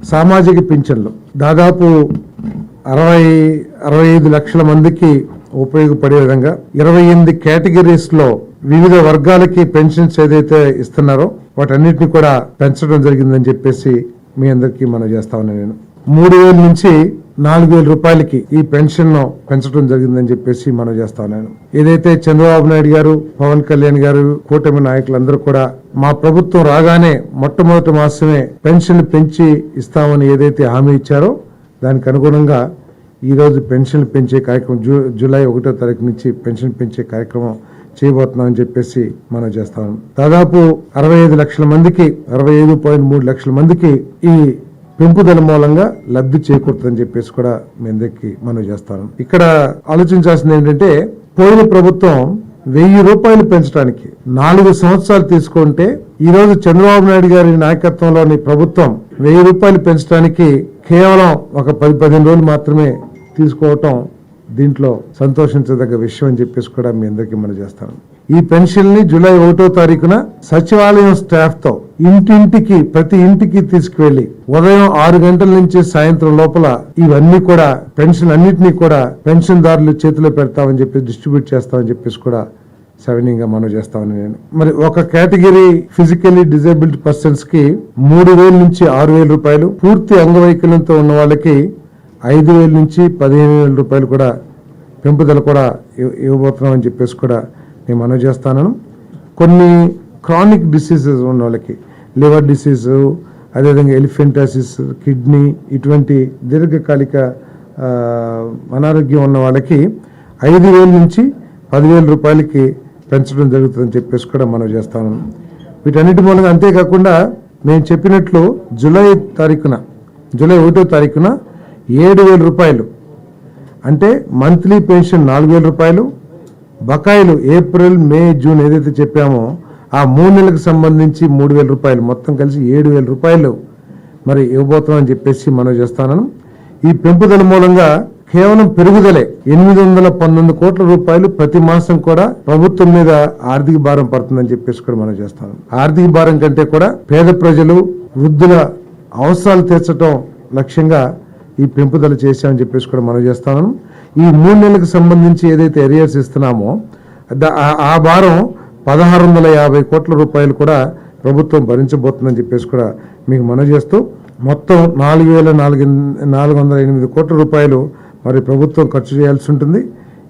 సామాజిక పింఛన్లు దాదాపు 65 లక్షల మందికి ఉపయోగపడే విధంగా 28 కేటగిరీస్ లో వివిధ వర్గాలకి పెన్షన్స్ ఏదైతే ఇస్తున్నారో వాటన్నిటిని కూడా పెంచడం జరిగిందని చెప్పేసి మీ అందరికీ మనం చేస్తా ఉన్నాను. నేను 3,000 నుంచి 4,000 రూపాయలకి ఈ పెన్షన్ పెంచడం జరిగిందని చెప్పేసి మనం చేస్తా ఉన్నాను. ఏదైతే చంద్రబాబు నాయుడు గారు, పవన్ కళ్యాణ్ గారు, కూటమి నాయకులందరూ కూడా మా ప్రభుత్వం రాగానే మొట్టమొదటి మాసమే పెన్షన్ పెంచి ఇస్తామని ఏదైతే హామీ ఇచ్చారో దానికి అనుగుణంగా ఈ రోజు పెన్షన్ పెంచే కార్యక్రమం జూలై 1వ తారీఖు నుంచి పెన్షన్ పెంచే కార్యక్రమం చేయబోతున్నామని చెప్పేసి మనం చేస్తాం. దాదాపు 65 లక్షల మందికి 65.3 లక్షల మందికి ఈ పెంపుదల మూలంగా లబ్ధి చేకూరుతుందని చెప్పేసి కూడా మీ అందరికీ మనం చేస్తాను. ఇక్కడ ఆలోచించాల్సింది ఏంటంటే పోయిన ప్రభుత్వం 1,000 రూపాయలు పెంచడానికి 4 సంవత్సరాలు తీసుకుంటే ఈ రోజు చంద్రబాబు నాయుడు గారి నాయకత్వంలోని ప్రభుత్వం 1,000 రూపాయలు పెంచడానికి కేవలం ఒక 10-15 రోజులు మాత్రమే తీసుకోవటం దీంట్లో సంతోషించదగ్గ విషయం అని చెప్పేసి కూడా మీ అందరికీ మనం చేస్తాను. ఈ పెన్షన్ ని జూలై 1వ తారీఖున సచివాలయం స్టాఫ్ తో ఇంటింటికి ప్రతి ఇంటికి తీసుకువెళ్లి ఉదయం 6 గంటల నుంచి సాయంత్రం లోపల ఇవన్నీ కూడా పెన్షన్ అన్నింటినీ కూడా పెన్షన్ దారులు చేతిలో పెడతామని చెప్పి డిస్ట్రిబ్యూట్ చేస్తామని చెప్పేసి కూడా సవినీయంగా మనం చేస్తామని నేను. మరి ఒక కేటగిరీ ఫిజికల్లీ డిజేబుల్డ్ పర్సన్స్ కి 3,000 నుంచి 6,000 రూపాయలు, పూర్తి అంగవైకల్యంతో ఉన్న వాళ్ళకి 5,000 నుంచి 15,000 రూపాయలు కూడా పెంపుదల కూడా ఇవ్వబోతున్నాం అని చెప్పేసి కూడా నేను మనవి చేస్తాను. కొన్ని క్రానిక్ డిసీజెస్ ఉన్న వాళ్ళకి లివర్ డిసీజ్, అదేవిధంగా ఎలిఫెంటాసిస్, కిడ్నీ ఇటువంటి దీర్ఘకాలిక అనారోగ్యం ఉన్న వాళ్ళకి 5,000 నుంచి 10,000 రూపాయలకి పెంచడం జరుగుతుందని చెప్పేసి కూడా మనం చేస్తాను. వీటన్నిటి మూలంగా అంతేకాకుండా నేను చెప్పినట్లు జూలై 1వ తారీఖున 7,000 రూపాయలు అంటే మంత్లీ పెన్షన్ 4,000 రూపాయలు, బకాయిలు ఏప్రిల్, మే, జూన్ ఏదైతే చెప్పామో ఆ 3 నెలలకు సంబంధించి 3,000 రూపాయలు, మొత్తం కలిసి 7,000 రూపాయలు మరి ఇవ్వబోతామని చెప్పేసి మనం చేస్తాను. ఈ పెంపుదల మూలంగా కేవలం పెరుగుదలే 819 కోట్ల రూపాయలు ప్రతి మాసం కూడా ప్రభుత్వం మీద ఆర్థిక భారం పడుతుందని చెప్పేసి కూడా మనం చేస్తాం. ఆర్థిక భారం కంటే కూడా పేద ప్రజలు, వృద్ధుల అవసరాలు తీర్చడం లక్ష్యంగా ఈ పెంపుదల చేశామని చెప్పేసి కూడా మనం చేస్తాను. ఈ 3 నెలలకు సంబంధించి ఏదైతే ఎరియర్స్ ఇస్తున్నామో ఆ భారం 1,650 కోట్ల రూపాయలు కూడా ప్రభుత్వం భరించబోతుందని చెప్పేసి కూడా మీకు మనం చేస్తూ మొత్తం 4,408 కోట్ల రూపాయలు మరి ప్రభుత్వం ఖర్చు చేయాల్సి ఉంటుంది.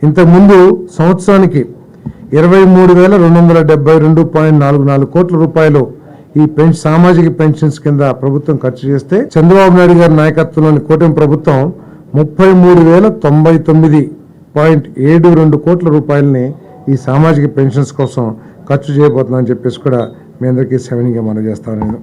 ఇంతకుముందు సంవత్సరానికి 23,272.44 కోట్ల రూపాయలు ఈ సామాజిక పెన్షన్స్ కింద ప్రభుత్వం ఖర్చు చేస్తే చంద్రబాబు నాయుడు గారి నాయకత్వంలోని కూటమి ప్రభుత్వం 33,099.72 కోట్ల రూపాయలని ఈ సామాజిక పెన్షన్స్ కోసం ఖర్చు చేయబోతుందని చెప్పేసి కూడా మీ అందరికీ సవినీయంగా మనం చేస్తాను. నేను